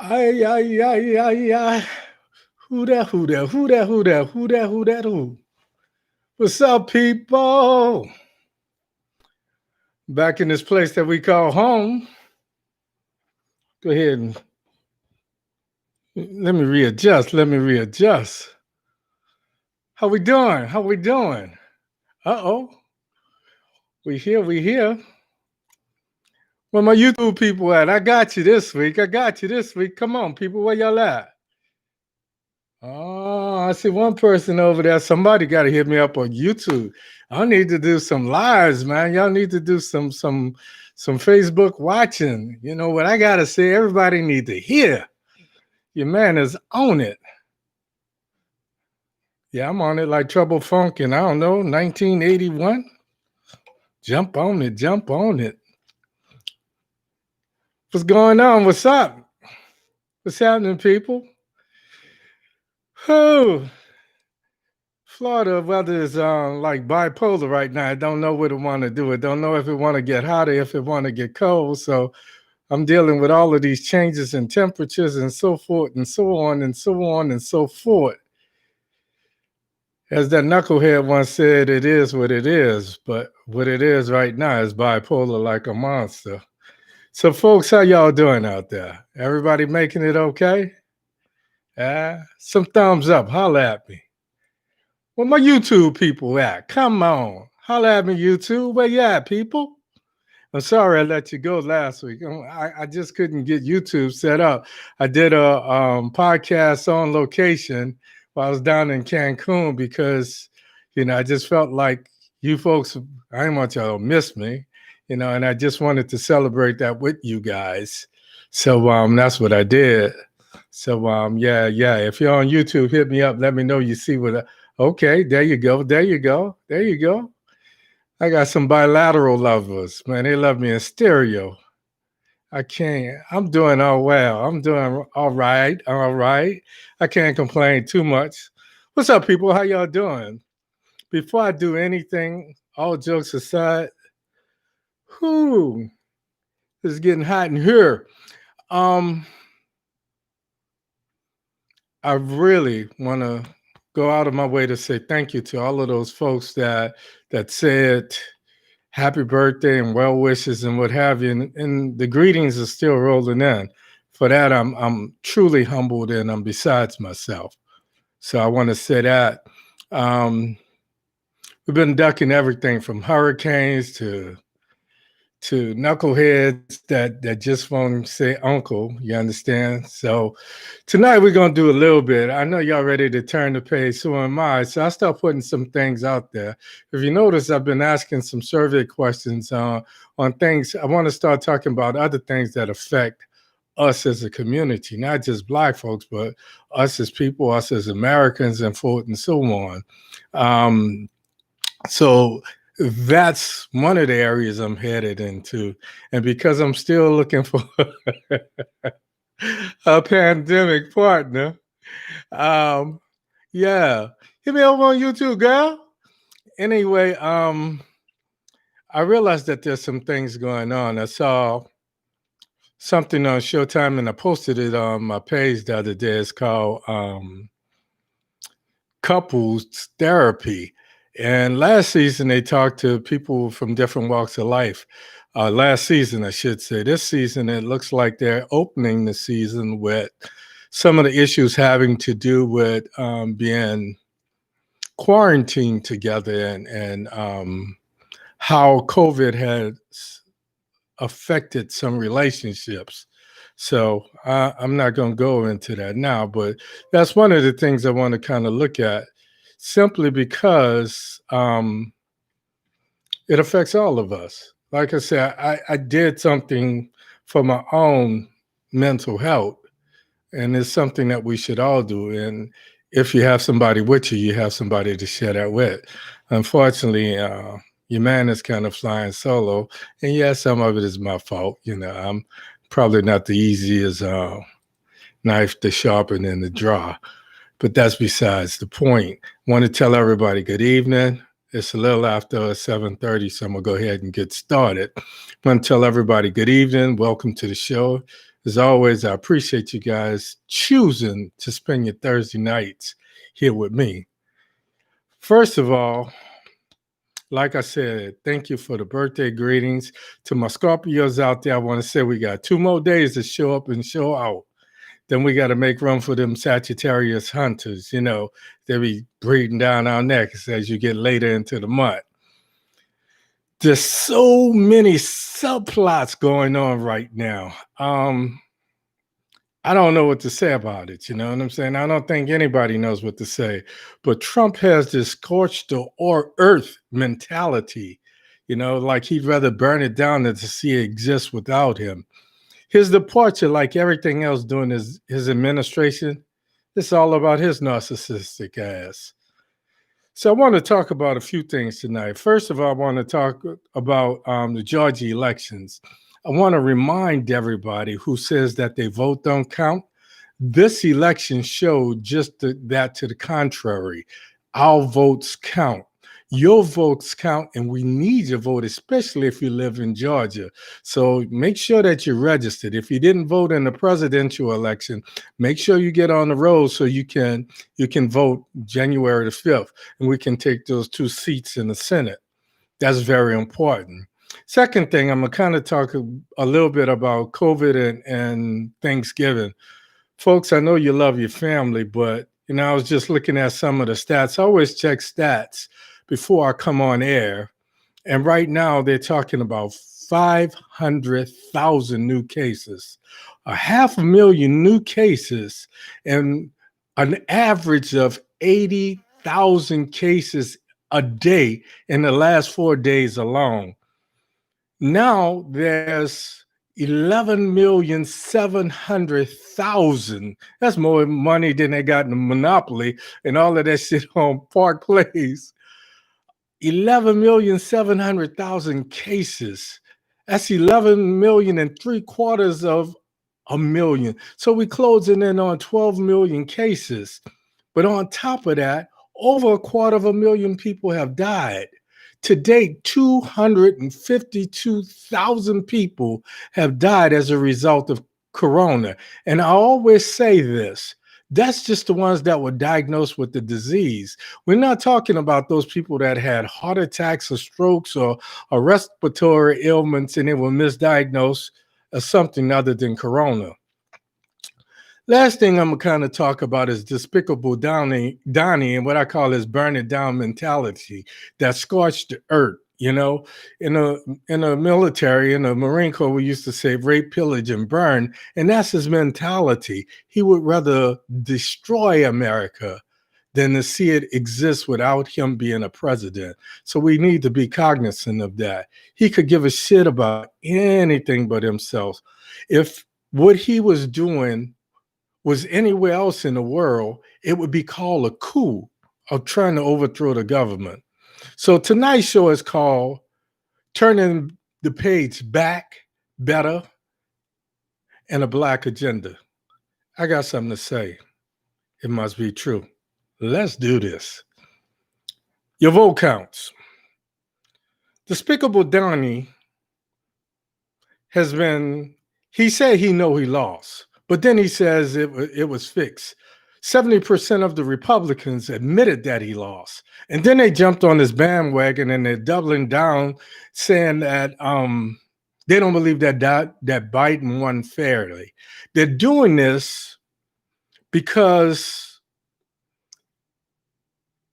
Ay, ay, ay, ay, ay. Who that, who that, who that, who that, who that, who that, who? What's up, people? Back in this place that we call home. Go ahead and let me readjust. Let me readjust. How we doing? How we doing? Uh-oh. We here, we here. Where my YouTube people at? I got you this week. I got you this week. Come on, people. Where y'all at? Oh, I see one person over there. Somebody got to hit me up on YouTube. I need to do some lives, man. Y'all need to do some Facebook watching. You know what I gotta say? Everybody need to hear. Your man is on it. Yeah, I'm on it like Trouble Funk and I don't know, 1981. Jump on it, jump on it. What's going on? What's up? What's happening, people? Whew. Florida weather is like bipolar right now. I don't know what it want to do. I don't know if it want to get hotter, if it want to get cold. So I'm dealing with all of these changes in temperatures and so forth and so on and so on and so forth. As that knucklehead once said, it is what it is. But what it is right now is bipolar like a monster. So folks, how y'all doing out there? Everybody making it okay? Some thumbs up. Holla at me. Where my YouTube people at? Come on. Holla at me, YouTube. Where you at, people? I'm sorry I let you go last week. I just couldn't get YouTube set up. I did a podcast on location while I was down in Cancun because, I just felt like you folks, I didn't want y'all to miss me, and I just wanted to celebrate that with you guys. So that's what I did. So yeah. If you're on YouTube, hit me up. Let me know you see what. Okay, there you go. There you go. There you go. I got some bilateral lovers, man. They love me in stereo. I can't. I'm doing all well. I'm doing all right. All right. I can't complain too much. What's up, people? How y'all doing? Before I do anything, all jokes aside, whoo, it's getting hot in here. I really want to go out of my way to say thank you to all of those folks that said happy birthday and well wishes and what have you. And the greetings are still rolling in. For that, I'm truly humbled and I'm besides myself. So I want to say that we've been ducking everything from hurricanes to knuckleheads that just won't say uncle, you understand? So tonight we're going to do a little bit. I know y'all ready to turn the page, so am I. So I start putting some things out there. If you notice, I've been asking some survey questions on things. I want to start talking about other things that affect us as a community, not just Black folks, but us as people, us as Americans, and forth and so on. So that's one of the areas I'm headed into. And because I'm still looking for a pandemic partner, yeah, hit me over on YouTube, girl. Anyway, I realized that there's some things going on. I saw something on Showtime and I posted it on my page the other day. It's called Couples Therapy. And last season, they talked to people from different walks of life. Last season, I should say. This season, it looks like they're opening the season with some of the issues having to do with being quarantined together and how COVID has affected some relationships. So I'm not going to go into that now, but that's one of the things I want to kind of look at simply because it affects all of us. Like I said, I did something for my own mental health, and it's something that we should all do. And if you have somebody with you, you have somebody to share that with. Unfortunately, your man is kind of flying solo, and yeah, some of it is my fault. I'm probably not the easiest knife to sharpen in the draw, but that's besides the point. Want to tell everybody good evening. It's a little after 7:30, so I'm gonna go ahead and get started. Want to tell everybody good evening. Welcome to the show. As always, I appreciate you guys choosing to spend your Thursday nights here with me. First of all, like I said, thank you for the birthday greetings. To my Scorpios out there, I want to say we got 2 more days to show up and show out. Then we got to make room for them Sagittarius hunters. They be breathing down our necks as you get later into the month. There's so many subplots going on right now. I don't know what to say about it. You know what I'm saying? I don't think anybody knows what to say. But Trump has this scorched or earth mentality, like he'd rather burn it down than to see it exist without him. His departure, like everything else during his administration, it's all about his narcissistic ass. So I want to talk about a few things tonight. First of all, I want to talk about the Georgia elections. I want to remind everybody who says that their vote don't count. This election showed just that to the contrary. Our votes count. Your votes count, and we need your vote, especially if you live in Georgia. So make sure that you're registered. If you didn't vote in the presidential election, make sure you get on the roll so you can vote January the 5th, and we can take those 2 seats in the Senate. That's very important. Second thing, I'm going to kind of talk a little bit about COVID and Thanksgiving. Folks, I know you love your family, but I was just looking at some of the stats. I always check stats before I come on air. And right now they're talking about 500,000 new cases, 500,000 new cases, and an average of 80,000 cases a day in the last 4 days alone. Now there's 11,700,000. That's more money than they got in the Monopoly and all of that shit on Park Place. 11,700,000 cases. That's 11,350,000 of a million. So we're closing in on 12 million cases. But on top of that, over 250,000 people have died. To date, 252,000 people have died as a result of corona. And I always say this. That's just the ones that were diagnosed with the disease. We're not talking about those people that had heart attacks or strokes or respiratory ailments and they were misdiagnosed as something other than corona. Last thing I'm going to kind of talk about is Despicable Donnie and what I call his burn it down mentality that scorched the earth. In the military, in the Marine Corps, we used to say rape, pillage, and burn. And that's his mentality. He would rather destroy America than to see it exist without him being a president. So we need to be cognizant of that. He could give a shit about anything but himself. If what he was doing was anywhere else in the world, it would be called a coup of trying to overthrow the government. So tonight's show is called Turning the Page Back, Better, and a Black Agenda. I got something to say. It must be true. Let's do this. Your vote counts. Despicable Donnie he said he know he lost, but then he says it was fixed. 70% of the Republicans admitted that he lost. And then they jumped on this bandwagon and they're doubling down saying that they don't believe that Biden won fairly. They're doing this because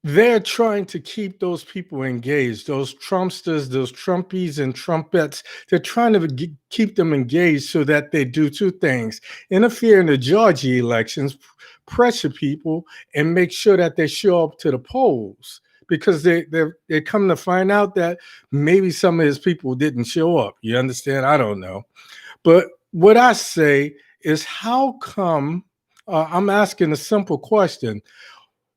they're trying to keep those people engaged, those Trumpsters, those Trumpies and Trumpets. They're trying to keep them engaged so that they do 2 things: interfere in the Georgia elections, pressure people, and make sure that they show up to the polls, because they're coming to find out that maybe some of his people didn't show up. You understand? I don't know. But what I say is, how come I'm asking a simple question.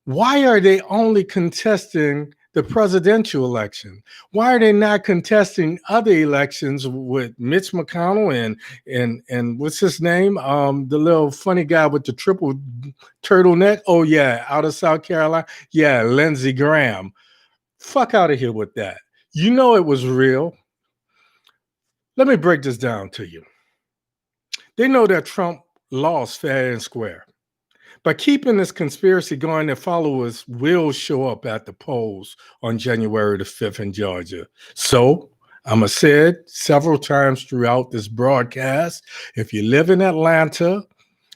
Why are they only contesting the presidential election? Why are they not contesting other elections with Mitch McConnell and what's his name? The little funny guy with the triple turtleneck. Oh yeah, out of South Carolina. Yeah, Lindsey Graham. Fuck out of here with that. You know it was real. Let me break this down to you. They know that Trump lost fair and square. By keeping this conspiracy going, their followers will show up at the polls on January the 5th in Georgia. So I'm going to say it several times throughout this broadcast. If you live in Atlanta,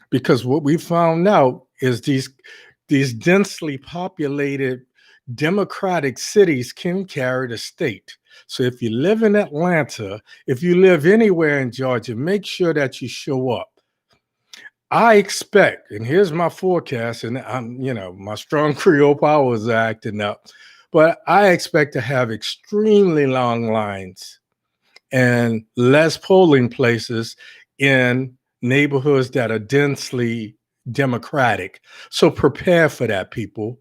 because what we found out is these densely populated Democratic cities can carry the state. So if you live in Atlanta, if you live anywhere in Georgia, make sure that you show up. I expect, and here's my forecast, and I'm, my strong Creole powers are acting up, but I expect to have extremely long lines and less polling places in neighborhoods that are densely Democratic. So prepare for that, people.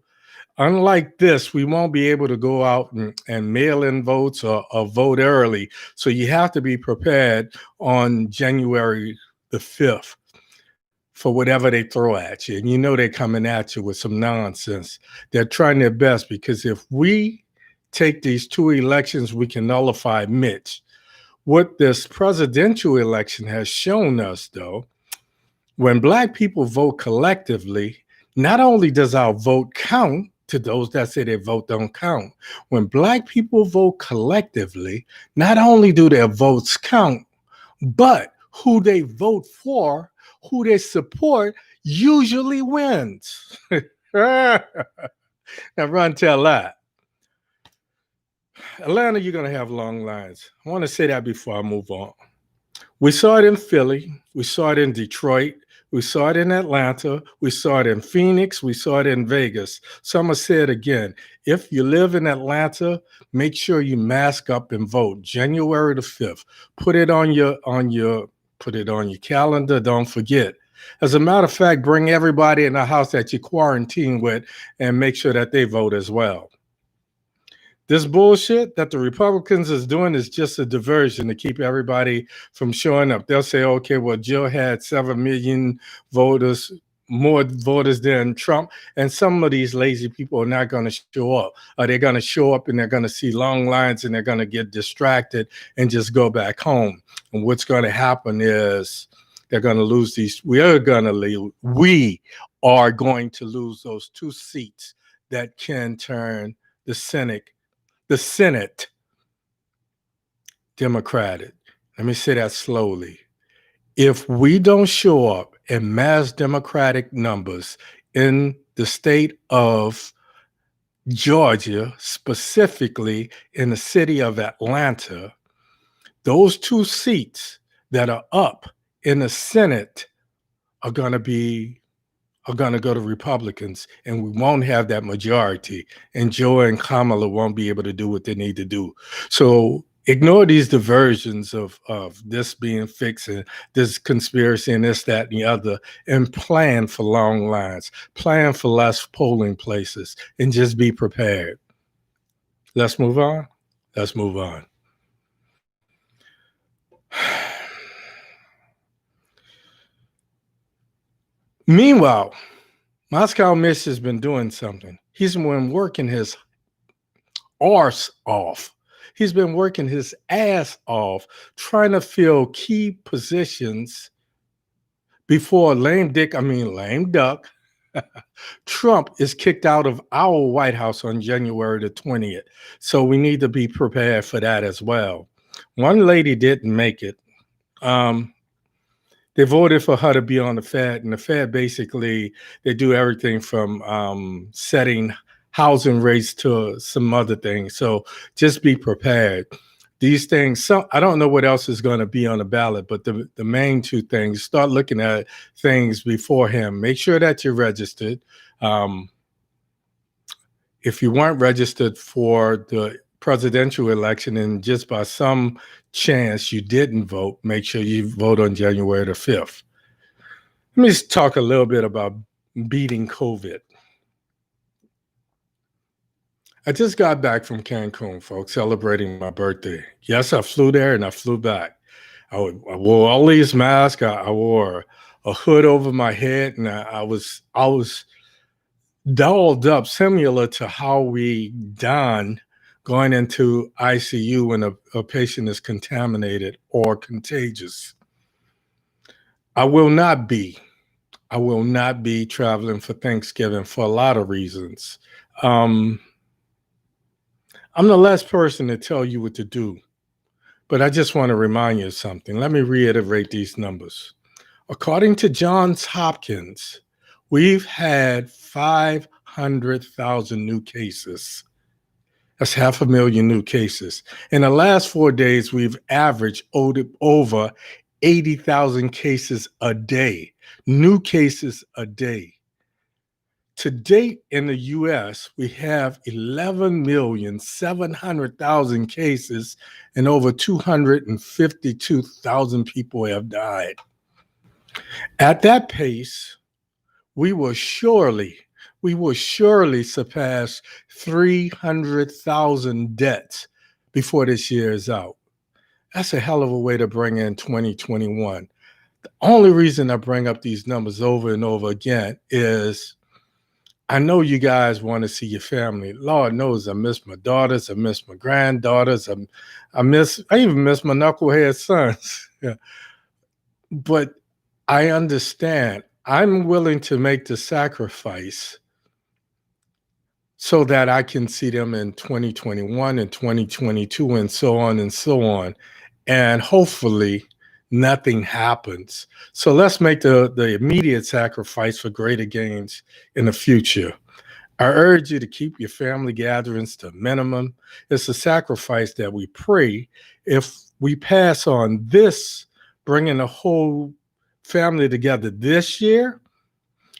Unlike this, we won't be able to go out and mail in votes or vote early. So you have to be prepared on January the 5th for whatever they throw at you. And you know they're coming at you with some nonsense. They're trying their best, because if we take these two elections, we can nullify Mitch. What this presidential election has shown us, though, when Black people vote collectively, not only does our vote count to those that say their vote don't count, when Black people vote collectively, not only do their votes count, but who they vote for, who they support, usually wins. Now run tell that. Atlanta, you're going to have long lines. I want to say that before I move on. We saw it in Philly. We saw it in Detroit. We saw it in Atlanta. We saw it in Phoenix. We saw it in Vegas. So I'm going to say it again. If you live in Atlanta, make sure you mask up and vote January the 5th. Put it on your calendar. Don't forget. As a matter of fact, bring everybody in the house that you quarantine with and make sure that they vote as well. This bullshit that the Republicans is doing is just a diversion to keep everybody from showing up. They'll say, okay, well, Jill had 7 million voters, more voters than Trump, and some of these lazy people are not going to show up. Or they're going to show up and they're going to see long lines and they're going to get distracted and just go back home. And what's going to happen is they're going to lose these. We are going to lose those 2 seats that can turn the Senate Democratic. Let me say that slowly. If we don't show up in mass Democratic numbers in the state of Georgia, specifically in the city of Atlanta, those 2 seats that are up in the Senate are going to go to Republicans, and we won't have that majority. And Joe and Kamala won't be able to do what they need to do. So ignore these diversions of this being fixed and this conspiracy and this, that, and the other, and plan for long lines, plan for less polling places, and just be prepared. Let's move on. Let's move on. Meanwhile, Moscow Mitch has been doing something. He's been working his arse off. He's been working his ass off trying to fill key positions before lame duck, Trump is kicked out of our White House on January the 20th. So we need to be prepared for that as well. One lady didn't make it. They voted for her to be on the Fed, and the Fed basically, they do everything from setting housing rates to some other things. So just be prepared. These things, I don't know what else is going to be on the ballot, but the main 2 things, start looking at things beforehand. Make sure that you're registered. If you weren't registered for the presidential election and just by some chance you didn't vote, make sure you vote on January the 5th. Let me just talk a little bit about beating COVID. I just got back from Cancun, folks, celebrating my birthday. Yes, I flew there and I flew back. I wore all these masks. I wore a hood over my head, and I was dolled up, similar to how we don going into ICU when a patient is contaminated or contagious. I will not be. I will not be traveling for Thanksgiving for a lot of reasons. Um, I'm the last person to tell you what to do, but I just want to remind you of something. Let me reiterate these numbers. According to Johns Hopkins, we've had 500,000 new cases. That's 500,000 new cases. In the last 4 days, we've averaged over 80,000 cases a day, new cases a day. To date in the US, we have 11,700,000 cases and over 252,000 people have died. At that pace, we will surely surpass 300,000 deaths before this year is out. That's a hell of a way to bring in 2021. The only reason I bring up these numbers over and over again is I know you guys want to see your family. Lord knows I miss my daughters, I miss my granddaughters, I even miss my knucklehead sons. Yeah. But I understand. I'm willing to make the sacrifice so that I can see them in 2021 and 2022 and so on and so on. And hopefully nothing happens. So let's make the immediate sacrifice for greater gains in the future. I urge you to keep your family gatherings to a minimum. It's a sacrifice that we pray if we pass on this, bringing the whole family together this year,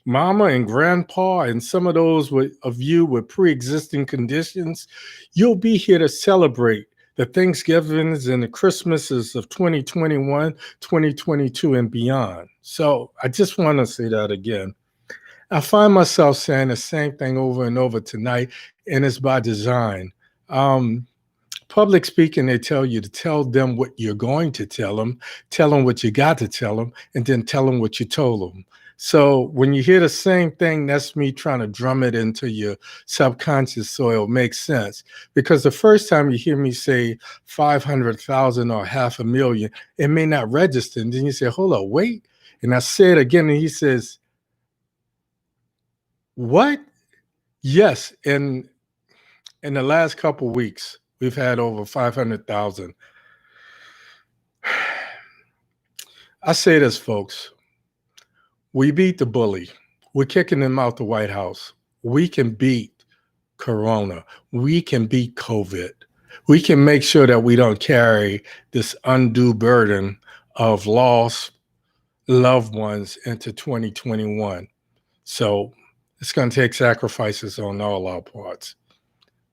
mama and grandpa and some of those of you with pre-existing conditions, you'll be here to celebrate the Thanksgivings and the Christmases of 2021, 2022, and beyond. So I just want to say that again. I find myself saying the same thing over and over tonight, and it's by design. Public speaking, they tell you to tell them what you're going to tell them what you got to tell them, and then tell them what you told them. So when you hear the same thing, that's me trying to drum it into your subconscious so it'll make sense. Because the first time you hear me say 500,000 or 500,000, it may not register. And then you say, hold on, wait. And I say it again, and he says, what? Yes. In the last couple of weeks, we've had over 500,000. I say this, folks. We beat the bully. We're kicking him out the White House. We can beat Corona. We can beat COVID. We can make sure that we don't carry this undue burden of lost loved ones into 2021. So it's going to take sacrifices on all our parts.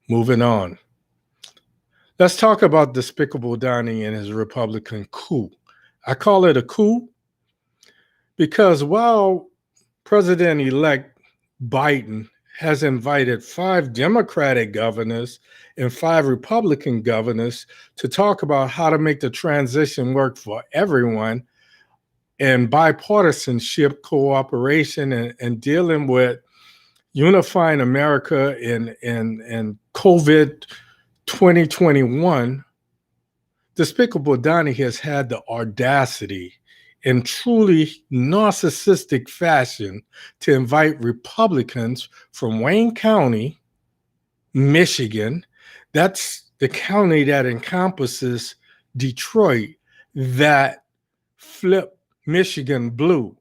Moving on. Let's talk about Despicable Donnie and his Republican coup. I call it a coup because while President-elect Biden has invited 5 Democratic governors and 5 Republican governors to talk about how to make the transition work for everyone and bipartisanship, cooperation, and dealing with unifying America in COVID 2021, Despicable Donnie has had the audacity in truly narcissistic fashion to invite Republicans from Wayne County, Michigan. That's the county that encompasses Detroit, that flipped Michigan blue.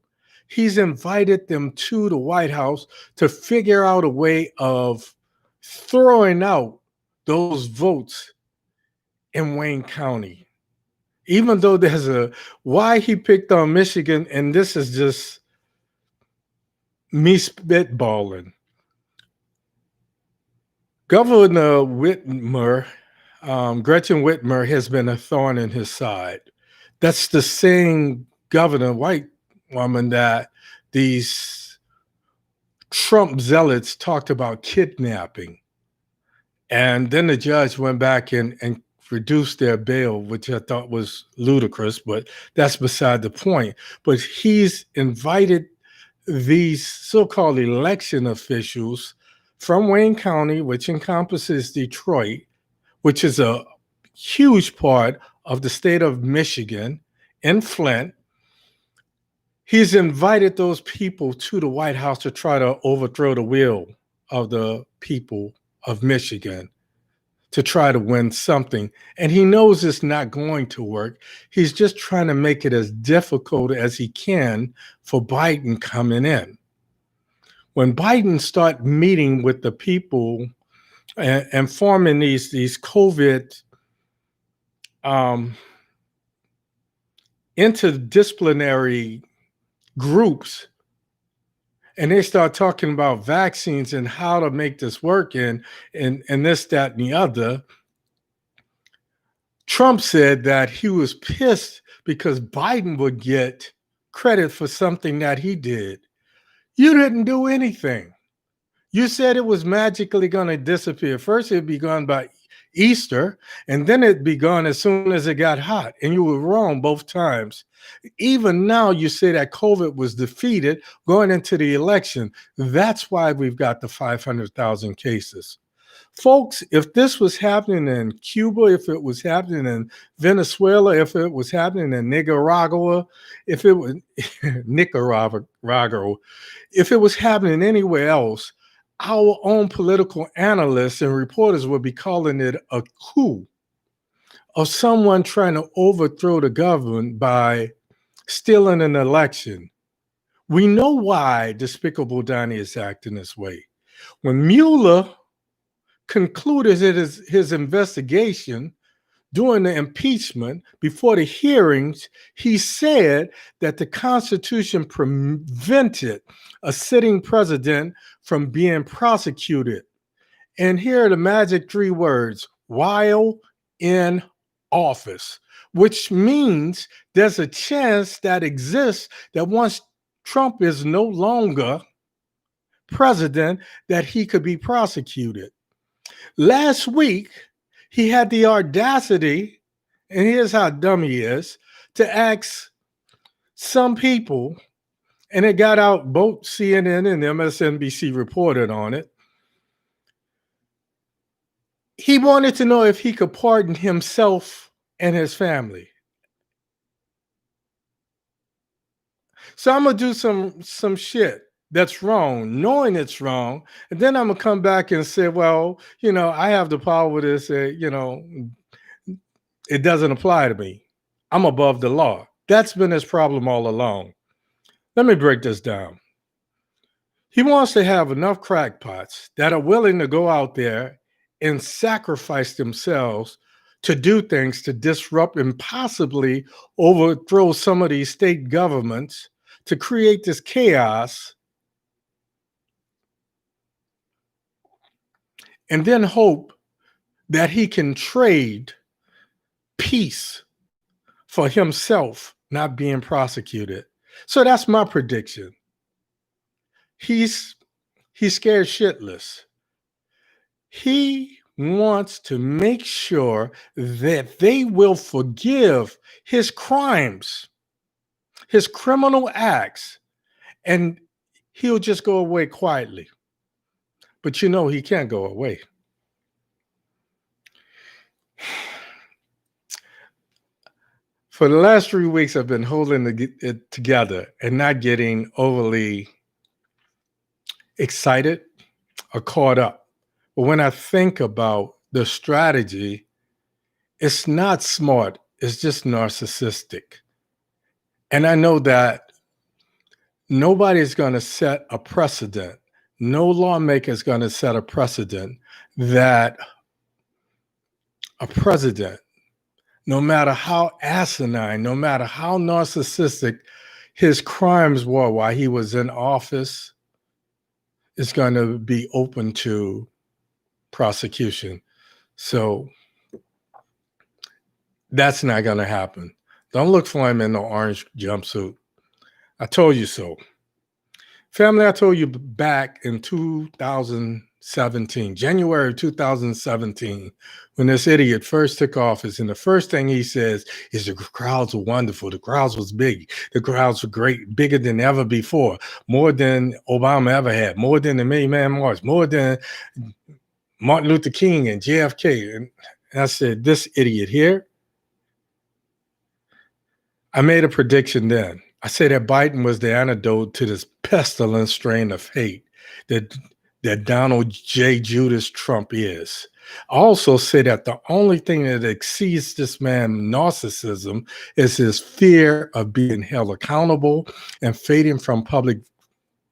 He's invited them to the White House to figure out a way of throwing out those votes in Wayne County. Even though there's why he picked on Michigan, and this is just me spitballing. Governor Whitmer, Gretchen Whitmer, has been a thorn in his side. That's the same governor, white woman, that these Trump zealots talked about kidnapping. And then the judge went back and reduced their bail, which I thought was ludicrous, but that's beside the point. But he's invited these so-called election officials from Wayne County, which encompasses Detroit, which is a huge part of the state of Michigan, in Flint, He's invited those people to the White House to try to overthrow the will of the people of Michigan, to try to win something. And he knows it's not going to work. He's just trying to make it as difficult as he can for Biden coming in. When Biden started meeting with the people and forming these COVID interdisciplinary groups, and they start talking about vaccines and how to make this work and this, that, and the other, Trump said that he was pissed because Biden would get credit for something that he did. You didn't do anything. You said it was magically going to disappear. First, it'd be gone by Easter, and then it'd be gone as soon as it got hot. And you were wrong both times. Even now, you say that COVID was defeated going into the election. That's why we've got the 500,000 cases. Folks, if this was happening in Cuba, if it was happening in Venezuela, if it was happening in Nicaragua, if it was Nicaragua, if it was happening anywhere else, our own political analysts and reporters would be calling it a coup of someone trying to overthrow the government by stealing an election. We know why Despicable Donnie is acting this way. When Mueller concluded his investigation during the impeachment, before the hearings, he said that the Constitution prevented a sitting president from being prosecuted. And here are the magic 3 words: while in office, which means there's a chance that exists that once Trump is no longer president, that he could be prosecuted. Last week, he had the audacity, and here's how dumb he is, to ask some people, and it got out, both CNN and MSNBC reported on it. He wanted to know if he could pardon himself and his family. So I'm going to do some shit that's wrong, knowing it's wrong. And then I'm going to come back and say, well, I have the power with this. It doesn't apply to me. I'm above the law. That's been his problem all along. Let me break this down. He wants to have enough crackpots that are willing to go out there and sacrifice themselves to do things to disrupt and possibly overthrow some of these state governments, to create this chaos, and then hope that he can trade peace for himself not being prosecuted. So that's my prediction. He's scared shitless. He wants to make sure that they will forgive his crimes, his criminal acts, and he'll just go away quietly. But he can't go away. For the last 3 weeks, I've been holding it together and not getting overly excited or caught up. But when I think about the strategy, it's not smart. It's just narcissistic. And I know that nobody's going to set a precedent. No lawmaker is going to set a precedent that a president, no matter how asinine, no matter how narcissistic his crimes were while he was in office, is going to be open to prosecution. So that's not going to happen. Don't look for him in the orange jumpsuit. I told you so. Family, I told you back in 2017, January 2017, when this idiot first took office, and the first thing he says is the crowds were wonderful. The crowds was big. The crowds were great, bigger than ever before, more than Obama ever had, more than the Million Man March, more than Martin Luther King and JFK. And I said, this idiot here. I made a prediction then. I say that Biden was the antidote to this pestilent strain of hate that Donald J. Judas Trump is. I also say that the only thing that exceeds this man's narcissism is his fear of being held accountable and fading from public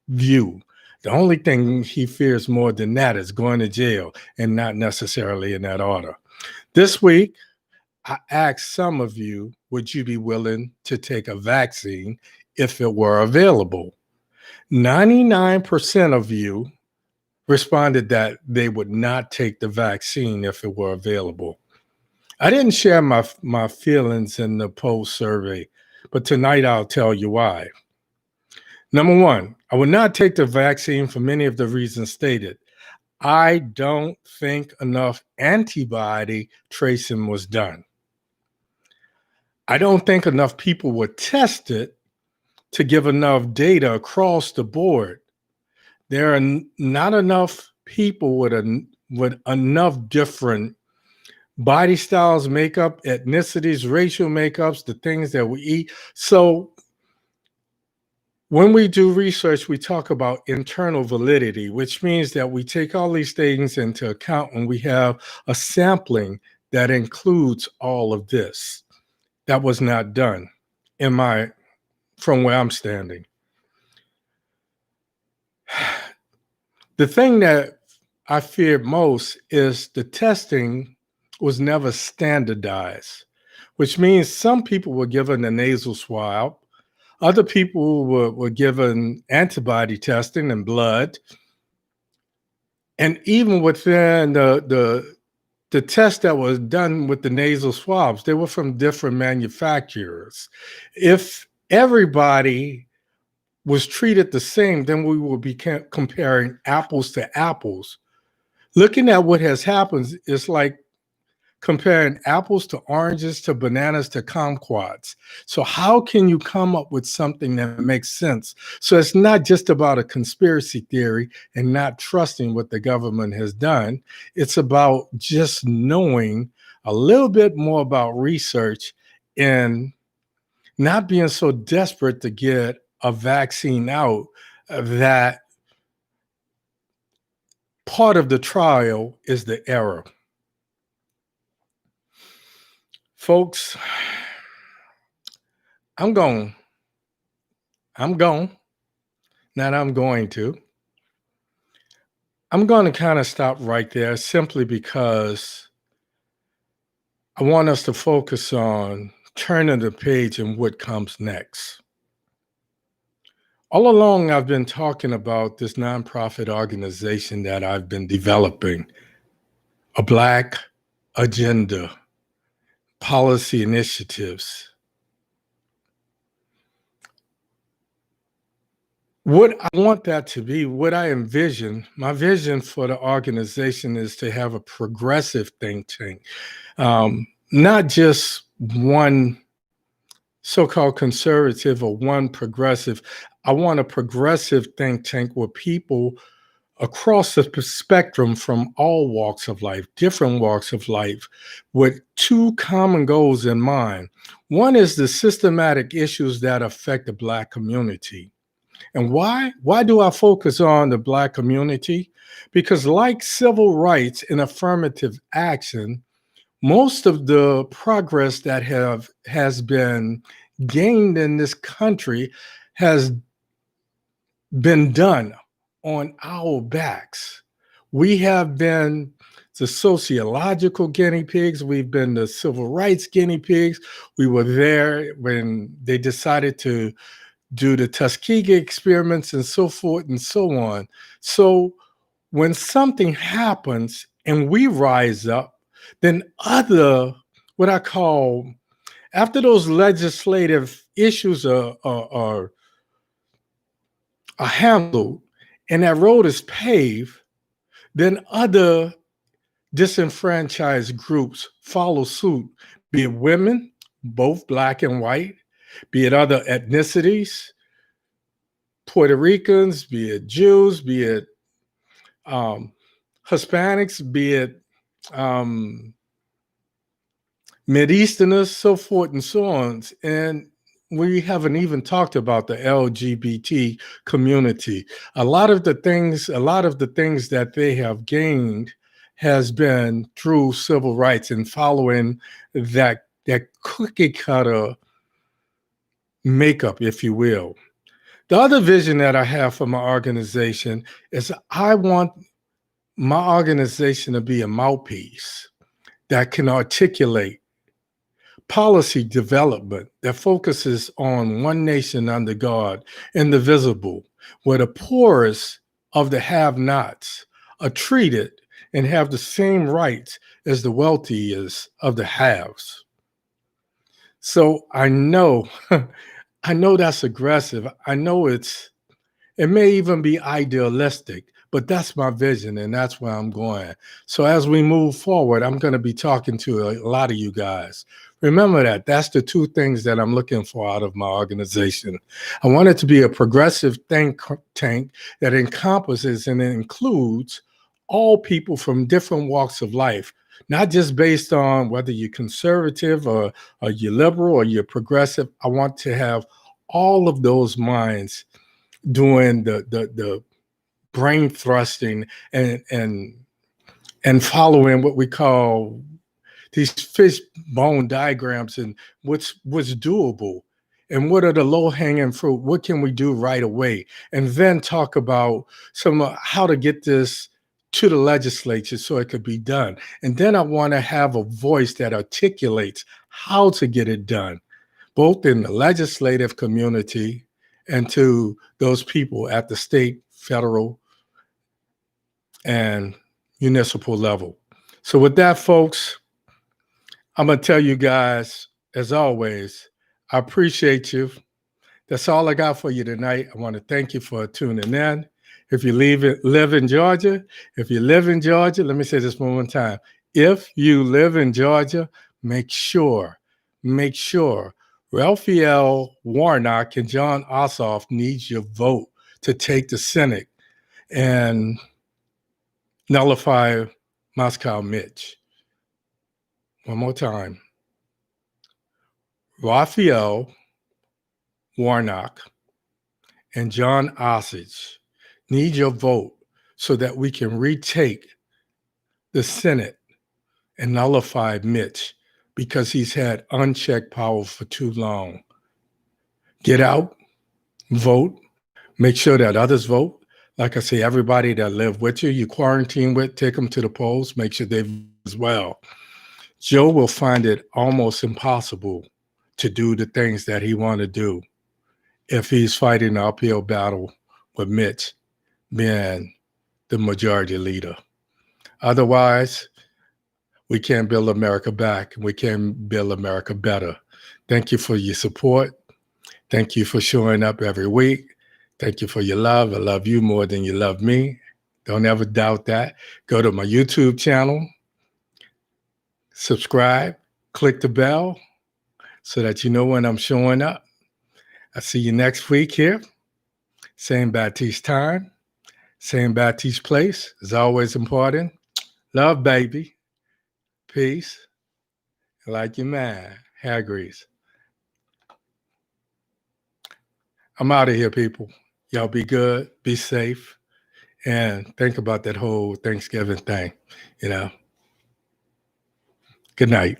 view. The only thing he fears more than that is going to jail, and not necessarily in that order. This week, I asked some of you, would you be willing to take a vaccine if it were available? 99% of you responded that they would not take the vaccine if it were available. I didn't share my feelings in the poll survey, but tonight I'll tell you why. Number one, I would not take the vaccine for many of the reasons stated. I don't think enough antibody tracing was done. I don't think enough people were tested to give enough data across the board. There are not enough people with enough different body styles, makeup, ethnicities, racial makeups, the things that we eat. So when we do research, we talk about internal validity, which means that we take all these things into account and we have a sampling that includes all of this. That was not done from where I'm standing. The thing that I feared most is the testing was never standardized, which means some people were given a nasal swab, other people were given antibody testing and blood, and even within the test that was done with the nasal swabs, they were from different manufacturers. If everybody was treated the same, then we would be comparing apples to apples. Looking at what has happened is like comparing apples to oranges to bananas to kumquats. So how can you come up with something that makes sense? So it's not just about a conspiracy theory and not trusting what the government has done. It's about just knowing a little bit more about research and not being so desperate to get a vaccine out that part of the trial is the error. Folks, I'm going, not I'm going to. I'm going to kind of stop right there simply because I want us to focus on turning the page and what comes next. All along, I've been talking about this nonprofit organization that I've been developing, a Black agenda, policy initiatives. What I want that to be, what I envision, my vision for the organization is to have a progressive think tank, not just one so-called conservative or one progressive. I want a progressive think tank where people across the spectrum from all walks of life, different walks of life, with two common goals in mind. One is the systematic issues that affect the Black community. And why? Why do I focus on the Black community? Because like civil rights and affirmative action, most of the progress that has been gained in this country has been done on our backs. We have been the sociological guinea pigs. We've been the civil rights guinea pigs. We were there when they decided to do the Tuskegee experiments and so forth and so on. So when something happens and we rise up, then what I call, after those legislative issues are handled and that road is paved, then other disenfranchised groups follow suit, be it women, both Black and white, be it other ethnicities, Puerto Ricans, be it Jews, be it Hispanics, be it Mideasterners, so forth and so on. And we haven't even talked about the LGBT community. A lot of the things that they have gained has been through civil rights and following that cookie cutter makeup, if you will. The other vision that I have for my organization is I want my organization to be a mouthpiece that can articulate policy development that focuses on one nation under God, indivisible, where the poorest of the have-nots are treated and have the same rights as the wealthiest of the haves. So I know, I know that's aggressive. I know it may even be idealistic, but that's my vision and that's where I'm going. So as we move forward, I'm going to be talking to a lot of you guys. Remember that. That's the two things that I'm looking for out of my organization. I want it to be a progressive think tank that encompasses and includes all people from different walks of life, not just based on whether you're conservative or you're liberal or you're progressive. I want to have all of those minds doing the brain thrusting and following what we call these fish bone diagrams and what's doable and what are the low hanging fruit, what can we do right away, and then talk about some how to get this to the legislature so it could be done. And then I want to have a voice that articulates how to get it done, both in the legislative community and to those people at the state, federal, and municipal level. So with that, folks, I'm going to tell you guys, as always, I appreciate you. That's all I got for you tonight. I want to thank you for tuning in. If you live in Georgia, let me say this one more time. If you live in Georgia, make sure Raphael Warnock and Jon Ossoff needs your vote to take the Senate and nullify Moscow Mitch. One more time. Raphael Warnock and Jon Ossoff need your vote so that we can retake the Senate and nullify Mitch because he's had unchecked power for too long. Get out, vote, make sure that others vote. Like I say, everybody that live with you quarantine with, take them to the polls, make sure they vote as well. Joe will find it almost impossible to do the things that he want to do if he's fighting an uphill battle with Mitch being the majority leader. Otherwise, we can't build America back. We can build America better. Thank you for your support. Thank you for showing up every week. Thank you for your love. I love you more than you love me. Don't ever doubt that. Go to my YouTube channel, subscribe, click the bell so that you know when I'm showing up. I'll see you next week here. Same Baptiste time, same Baptiste place. Is always important. Love, baby. Peace. Like your man, hair grease. I'm out of here, people. Y'all be good, be safe, and think about that whole Thanksgiving thing, Good night.